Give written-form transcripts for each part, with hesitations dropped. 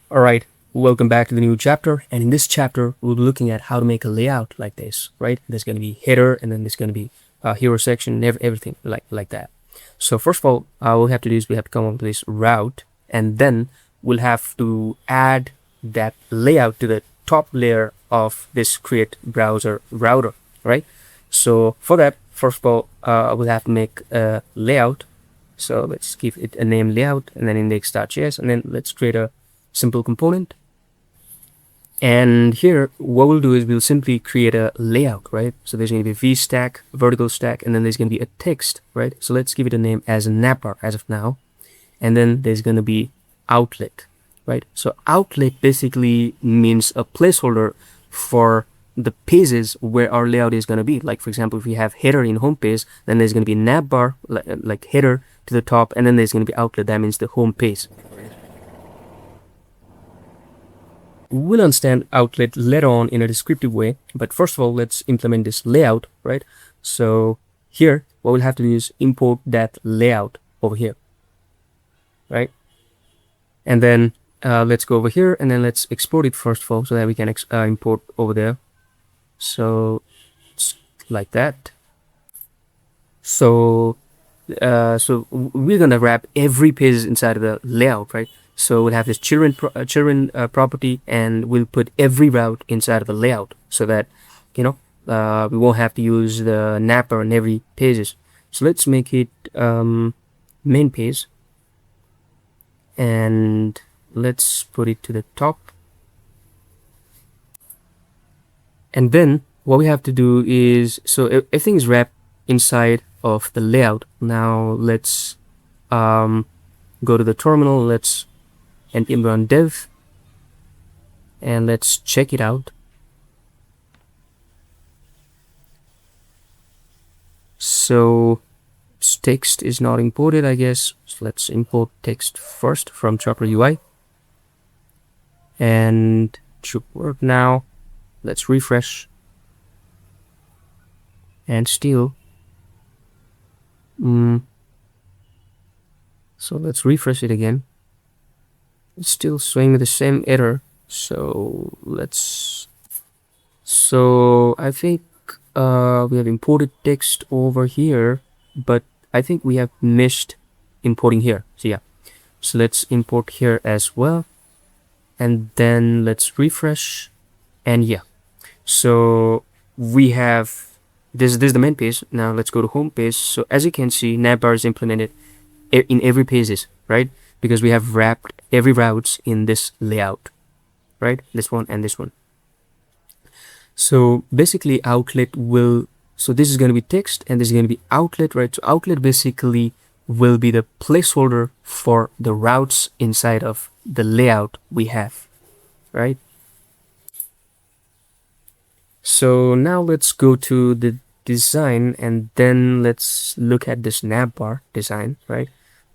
Alright, welcome back to the new chapter, and in this chapter we'll be looking at how to make a layout like this, right? There's going to be header, and then there's going to be a hero section, and everything like that. So first of all, what we have to do is we have to come up with this route, and then we'll have to add that layout to the top layer of this create browser router, right? So for that, first of all, we'll have to make a layout. So let's give it a name layout, and then index.js, and then let's create a simple component. And here what we'll do is we'll simply create a layout, right? So there's going to be a v stack, vertical stack, and then there's going to be a text, right? So let's give it a name as a navbar as of now. And then there's going to be outlet, right? So outlet basically means a placeholder for the pages where our layout is going to be. Like for example, if we have header in home page, then there's going to be navbar, like header to the top, and then there's going to be outlet. That means the home page. We'll understand outlet later on in a descriptive way, but first of all, let's implement this layout, right? So here, what we'll have to do is import that layout over here, right? And then let's go over here, and then let's export it first of all, so that we can import over there. So like that. So we're gonna wrap every page inside of the layout, right? So we'll have this children property, and we'll put every route inside of the layout, so that we won't have to use the napper on every pages. So let's make it main page, and let's put it to the top. And then what we have to do is, so everything is wrapped inside of the layout. Now let's go to the terminal, let's npm run dev, and let's check it out. So text is not imported, I guess. So let's import text first from chakra UI, and it should work now. Let's refresh, and still so let's refresh it again. It's still showing the same error. So I think we have imported text over here, but I think we have missed importing here. So yeah, so let's import here as well, and then let's refresh, and yeah, so we have this is the main page. Now let's go to home page. So as you can see, navbar is implemented in every pages, right? Because we have wrapped every routes in this layout, right? This one and this one. So basically outlet will, so this is going to be text, and this is going to be outlet, right? So outlet basically will be the placeholder for the routes inside of the layout we have, right? So now let's go to the design, and then let's look at this navbar design, right?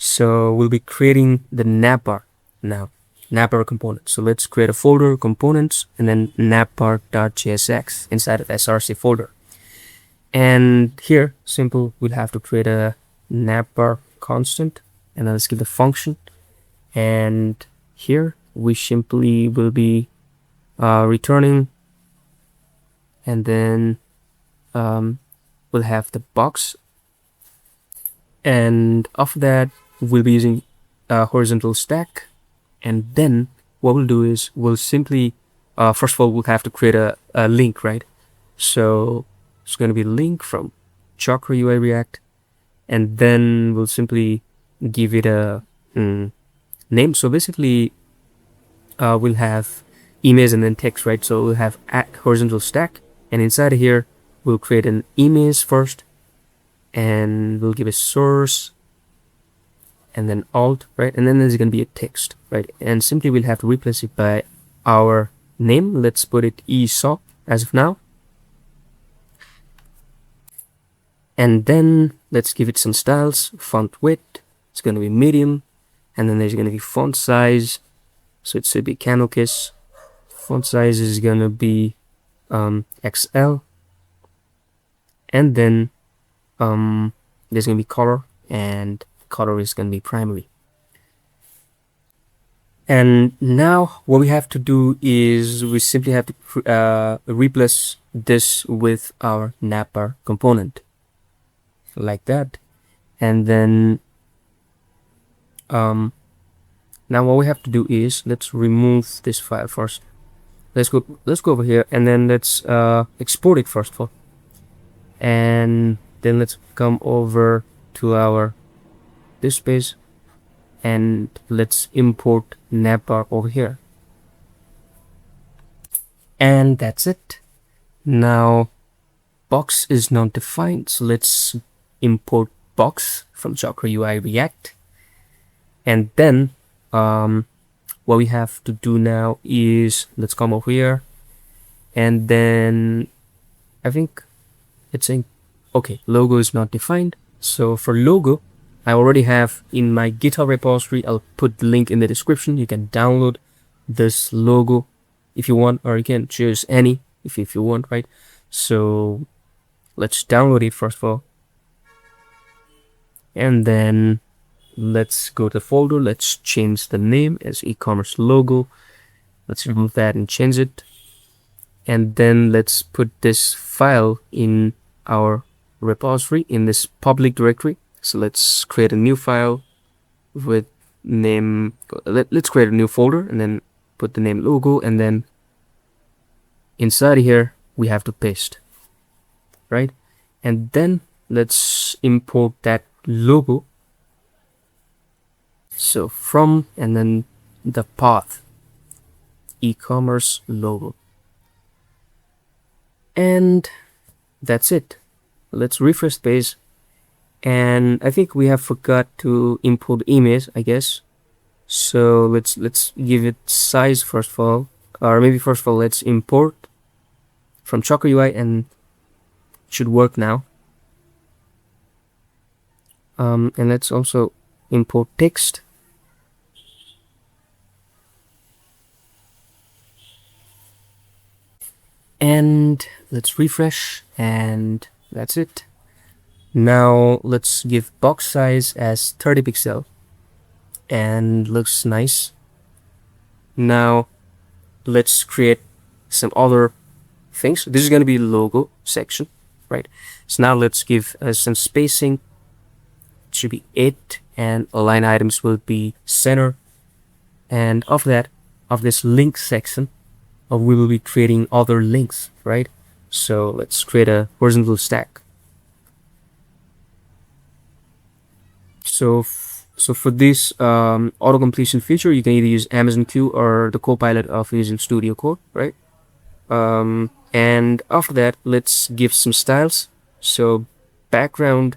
So we'll be creating the navbar now, navbar component. So let's create a folder, components, and then navbar.jsx inside of src folder. And here, simple, we'll have to create a navbar constant, and then let's give the function. And here we simply will be returning, and then we'll have the box, and after that we'll be using a horizontal stack. And then what we'll do is we'll simply first of all we'll have to create a link, right? So it's going to be link from chakra UI React, and then we'll simply give it a name. So basically we'll have image and then text, right? So we'll have at horizontal stack, and inside of here we'll create an image first, and we'll give a source, and then alt, right? And then there's going to be a text, right? And simply we'll have to replace it by our name. Let's put it ESOP as of now. And then let's give it some styles. Font width, it's going to be medium, and then there's going to be font size, so it should be camel kiss. Font size is going to be XL, and then there's going to be color, and color is going to be primary. And now what we have to do is we simply have to replace this with our navbar component like that. And then now what we have to do is let's remove this file first. Let's go over here, and then let's export it first of all. And then let's come over to our disk space, and let's import navbar over here. And that's it. Now box is not defined, so let's import box from Chakra UI React. And then what we have to do now is let's come over here, and then I think it's saying okay, logo is not defined. So for logo, I already have in my GitHub repository. I'll put the link in the description. You can download this logo if you want, or you can choose any if you want, right? So let's download it first of all, and then let's go to the folder. Let's change the name as Ecommerce logo. Let's remove that and change it, and then let's put this file in our repository in this public directory. So let's create a new file with name. Let's create a new folder and then put the name logo, and then inside here we have to paste, right? And then let's import that logo. So from, and then the path, Ecommerce logo, and that's it. Let's refresh the page, and I think we have forgot to import image, I guess. So let's give it size first of all, or maybe first of all let's import from Chakra UI, and it should work now. And let's also import text. And let's refresh, and that's it. Now let's give box size as 30 pixel, and looks nice. Now let's create some other things. This is going to be logo section, right? So now let's give some spacing. It should be 8, and align items will be center. And after that, of this link section, we will be creating other links, right? So let's create a horizontal stack. So for this auto completion feature, you can either use Amazon Q or the Copilot of Visual Studio Code, right? And after that, let's give some styles. So background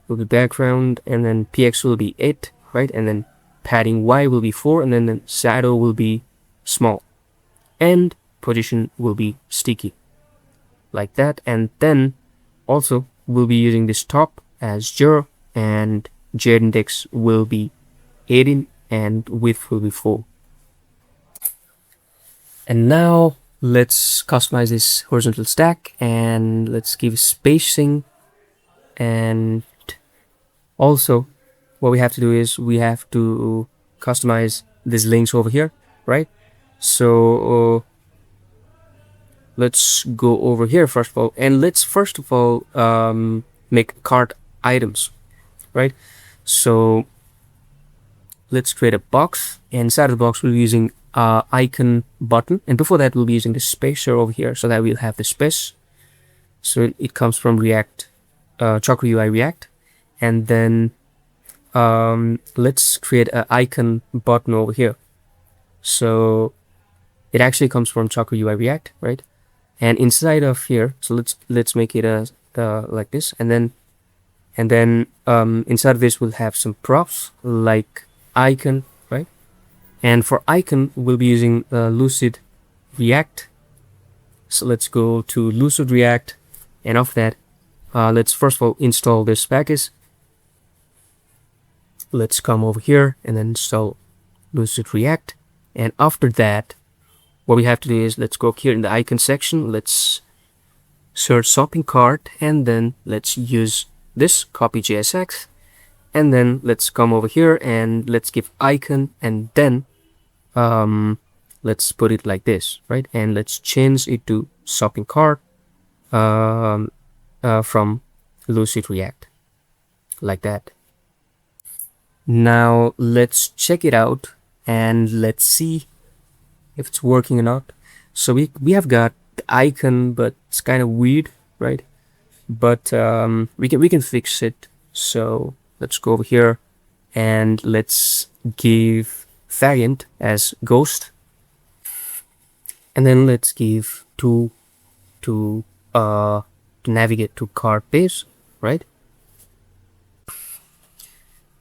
will be background, and then PX will be 8, right? And then padding Y will be 4, and then the shadow will be small, and position will be sticky, like that. And then also we'll be using this top as 0, and j index will be 18, and width will be 4. And now let's customize this horizontal stack, and let's give spacing. And also what we have to do is we have to customize these links over here, right? So let's go over here first of all, and let's first of all make cart items, right? So let's create a box, and inside of the box we'll be using icon button, and before that we'll be using the spacer over here, so that we'll have the space. So it comes from React, Chakra UI React. And then let's create an icon button over here. So it actually comes from Chakra UI React, right? And inside of here, so let's make it like this, and then inside of this we'll have some props like icon, right? And for icon we'll be using Lucid React. So let's go to Lucid React, and after that let's first of all install this package. Let's come over here and then install Lucid React, and after that what we have to do is let's go up here in the icon section, let's search shopping cart, and then let's use this copy JSX, and then let's come over here and let's give icon, and then let's put it like this, right? And let's change it to shopping cart from Lucid React, like that. Now let's check it out and let's see if it's working or not. So we have got the icon, but it's kind of weird, right? But we can fix it. So let's go over here and let's give variant as ghost, and then let's give to navigate to cart page, right?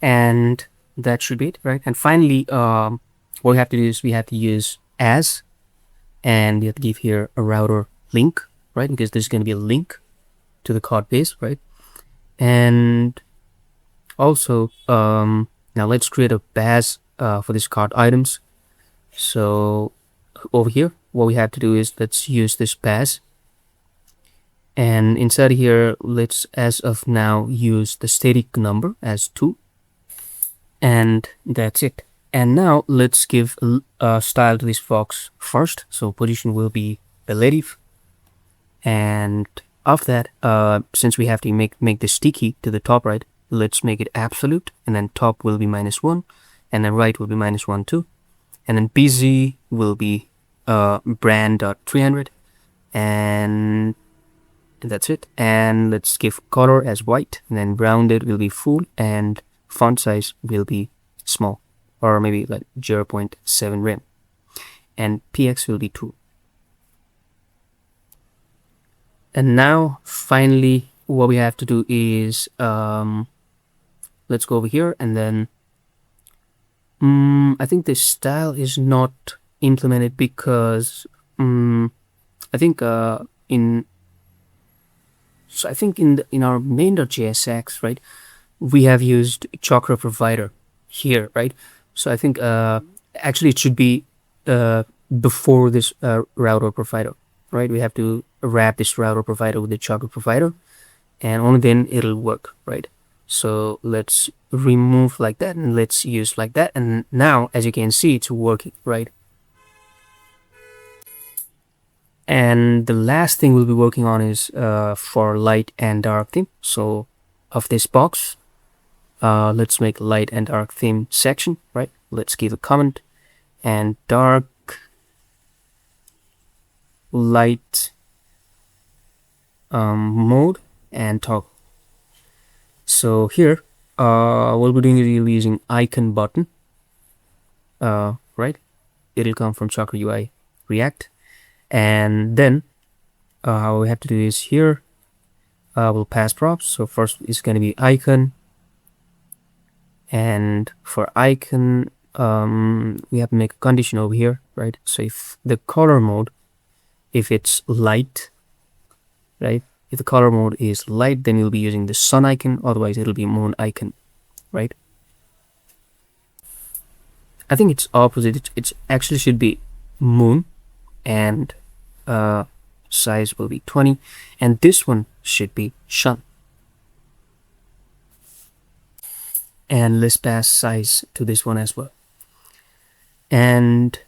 And that should be it, right? And finally, what we have to do is we have to use as, and we have to give here a router link, right? Because there's going to be a link to the cart page, right? And also, now let's create a baz for this cart items. So over here, what we have to do is let's use this baz, and inside here, let's as of now use the static number as 2, and that's it. And now let's give a style to this box first. So position will be relative, and after that, since we have to make this sticky to the top right, let's make it absolute, and then top will be -1, and then right will be -1 too, and then busy will be brand.300, and that's it. And let's give color as white, and then rounded will be full, and font size will be small, or maybe like 0.7 rem, and px will be 2. And now finally what we have to do is let's go over here, and then I think this style is not implemented because I think in our main.jsx, right, we have used chakra provider here, right? So I think actually it should be before this router provider, right? We have to wrap this router provider with the chakra provider, and only then it'll work, right? So let's remove like that, and let's use like that, and now as you can see it's working, right? And the last thing we'll be working on is for light and dark theme. So of this box, let's make light and dark theme section, right? Let's give a comment, and dark, light, mode, and toggle. So here what we're doing is we're using icon button, right? It'll come from Chakra UI React, and then what we have to do is here we'll pass props. So first it's going to be icon, and for icon we have to make a condition over here, right? So if the color mode, if it's light, right, if the color mode is light, then you'll be using the sun icon, otherwise it'll be moon icon, right? I think it's opposite. It's actually should be moon, and size will be 20, and this one should be sun. And let's pass size to this one as well. And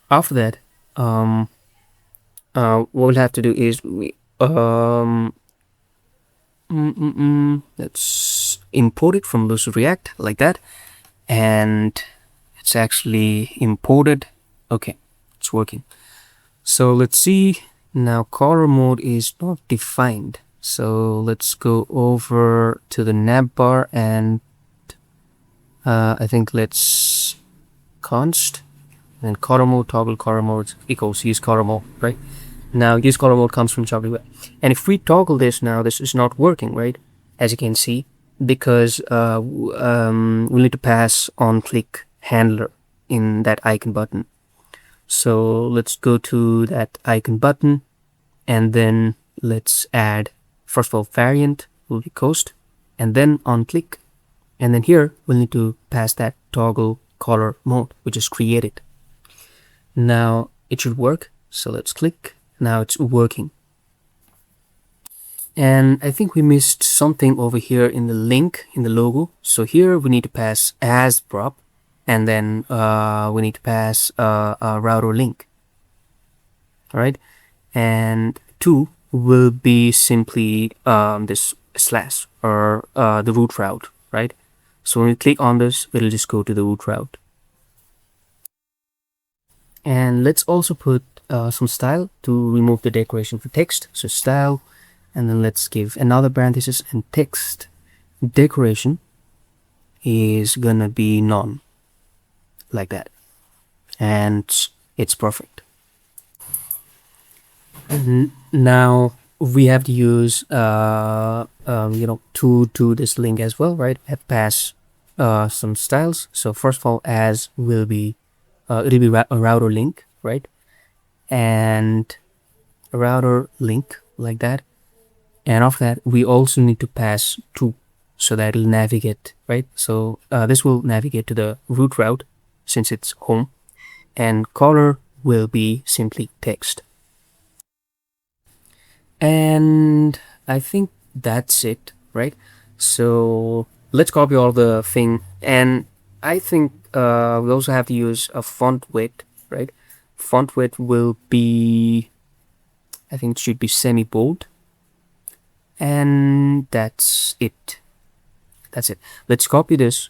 after that, what we'll have to do is we let's import it from Lucid React like that, and it's actually imported. Okay, it's working. So let's see. Now color mode is not defined, so let's go over to the navbar, and I think let's const, and then color mode, toggle color mode equals use color mode, right? Now use color mode comes from Chakra UI, and if we toggle this now, this is not working, right? As you can see, because we need to pass on click handler in that icon button. So let's go to that icon button, and then let's add, first of all, variant will be coast, and then on click, and then here we'll need to pass that toggle color mode which is created. Now it should work, so let's click. Now it's working. And I think we missed something over here in the link in the logo. So here we need to pass as prop, and then we need to pass a router link. All right, and 2 will be simply this slash or the root route, right? So when we click on this, it'll just go to the root route. And let's also put some style to remove the decoration for text. So style, and then let's give another parenthesis, and text decoration is gonna be none, like that, and it's perfect. Now we have to use to this link as well, right? Have pass some styles. So first of all, as will be it'll be a router link, right? And a router link like that. And after that, we also need to pass to, so that it'll navigate, right? So this will navigate to the root route since it's home, and color will be simply text. And I think that's it, right? So let's copy all the thing, and I think we also have to use a font width, right? Font width will be, I think it should be semi-bold, and that's it. That's it. Let's copy this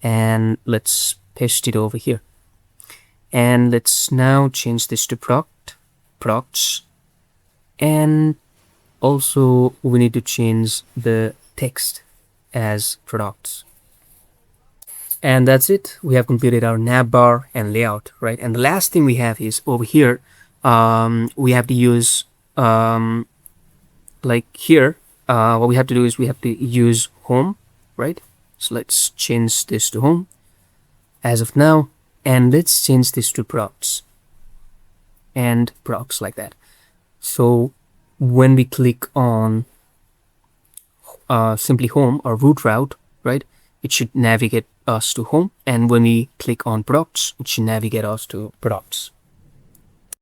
and let's paste it over here, and let's now change this to products, and also we need to change the text as products. And that's it. We have completed our navbar and layout, right? And the last thing we have is over here. We have to use like here. What we have to do is we have to use home, right? So let's change this to home as of now, and let's change this to products and products, like that. So when we click on simply home or root route, right, it should navigate us to home, and when we click on products, it should navigate us to products.